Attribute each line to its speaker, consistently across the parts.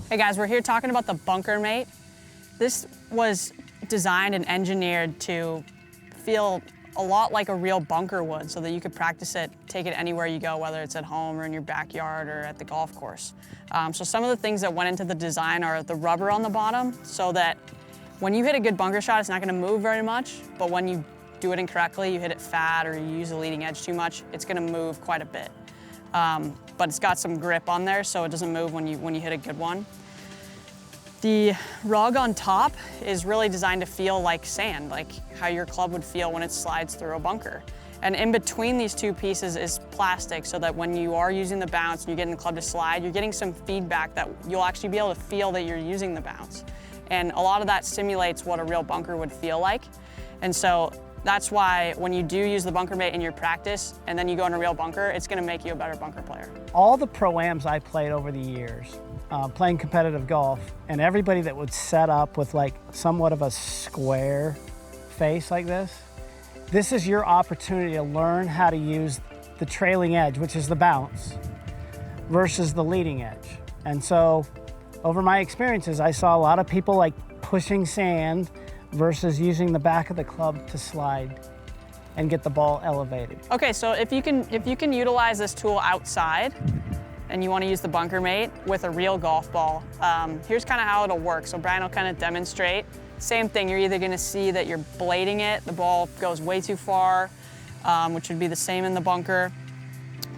Speaker 1: Hey guys, we're here talking about the Bunker Mate. This was designed and engineered to feel a lot like a real bunker would so that you could practice it, take it anywhere you go, whether it's at home or in your backyard or at the golf course. So some of the things that went into the design are the rubber on the bottom so that when you hit a good bunker shot, it's not gonna move very much, but when you do it incorrectly, you hit it fat or you use the leading edge too much, it's gonna move quite a bit. But it's got some grip on there so it doesn't move when you hit a good one. The rug on top is really designed to feel like sand, like how your club would feel when it slides through a bunker. And in between these two pieces is plastic so that when you are using the bounce and you're getting the club to slide, you're getting some feedback that you'll actually be able to feel that you're using the bounce. And a lot of that simulates what a real bunker would feel like. And so that's why when you do use the Bunker Mate in your practice and then you go in a real bunker, it's gonna make you a better bunker player.
Speaker 2: All the pro-ams I played over the years, playing competitive golf, and everybody that would set up with like somewhat of a square face like this is your opportunity to learn how to use the trailing edge, which is the bounce, versus the leading edge. And so over my experiences, I saw a lot of people like pushing sand versus using the back of the club to slide and get the ball elevated.
Speaker 1: Okay, so if you can utilize this tool outside and you want to use the Bunker Mate with a real golf ball, here's kind of how it'll work. So Brian will kind of demonstrate. Same thing, you're either going to see that you're blading it, the ball goes way too far, which would be the same in the bunker.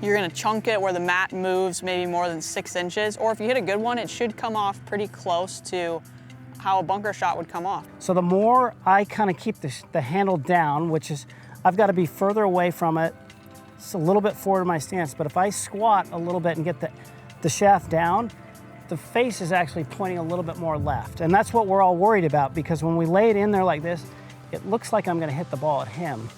Speaker 1: You're going to chunk it where the mat moves maybe more than 6 inches, or if you hit a good one, it should come off pretty close to how a bunker shot would come off.
Speaker 2: So the more I kind of keep the handle down, which is, I've got to be further away from it, it's a little bit forward of my stance, but if I squat a little bit and get the shaft down, the face is actually pointing a little bit more left. And that's what we're all worried about, because when we lay it in there like this, it looks like I'm gonna hit the ball at him.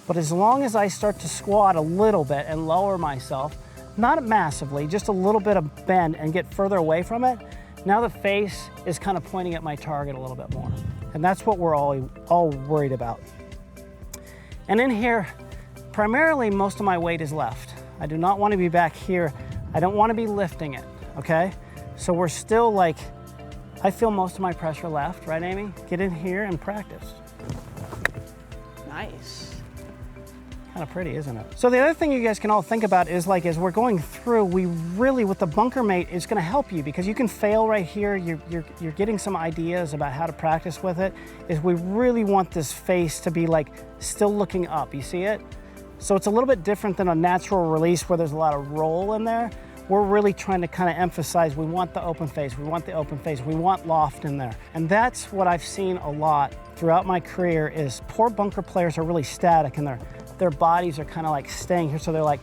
Speaker 2: But as long as I start to squat a little bit and lower myself, not massively, just a little bit of bend and get further away from it, now the face is kind of pointing at my target a little bit more. And that's what we're all worried about. And in here, primarily most of my weight is left. I do not want to be back here. I don't want to be lifting it, okay? So we're still like, I feel most of my pressure left, right, Amy? Get in here and practice.
Speaker 1: Nice.
Speaker 2: Kind of pretty, isn't it? So the other thing you guys can all think about is like, as we're going through, we really, with the Bunker Mate, is gonna help you because you can fail right here. You're getting some ideas about how to practice with it, is we really want this face to be like still looking up, you see it? So it's a little bit different than a natural release where there's a lot of roll in there. We're really trying to kind of emphasize, we want the open face, we want the open face, we want loft in there. And that's what I've seen a lot throughout my career is poor bunker players are really static and their bodies are kind of like staying here. So they're like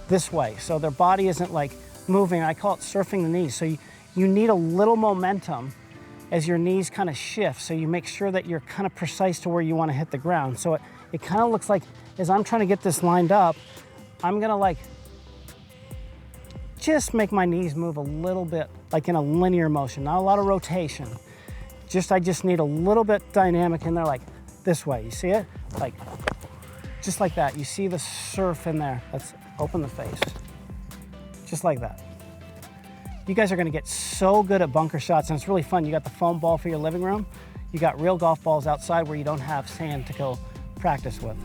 Speaker 2: this way. So their body isn't like moving. I call it surfing the knees. So you need a little momentum as your knees kind of shift. So you make sure that you're kind of precise to where you want to hit the ground. So it kind of looks like as I'm trying to get this lined up, I'm going to like just make my knees move a little bit, like in a linear motion, not a lot of rotation. I just need a little bit dynamic in there, like this way. You see it? Like, just like that. You see the surf in there. Let's open the face. Just like that. You guys are gonna get so good at bunker shots, and it's really fun. You got the foam ball for your living room. You got real golf balls outside where you don't have sand to go practice with.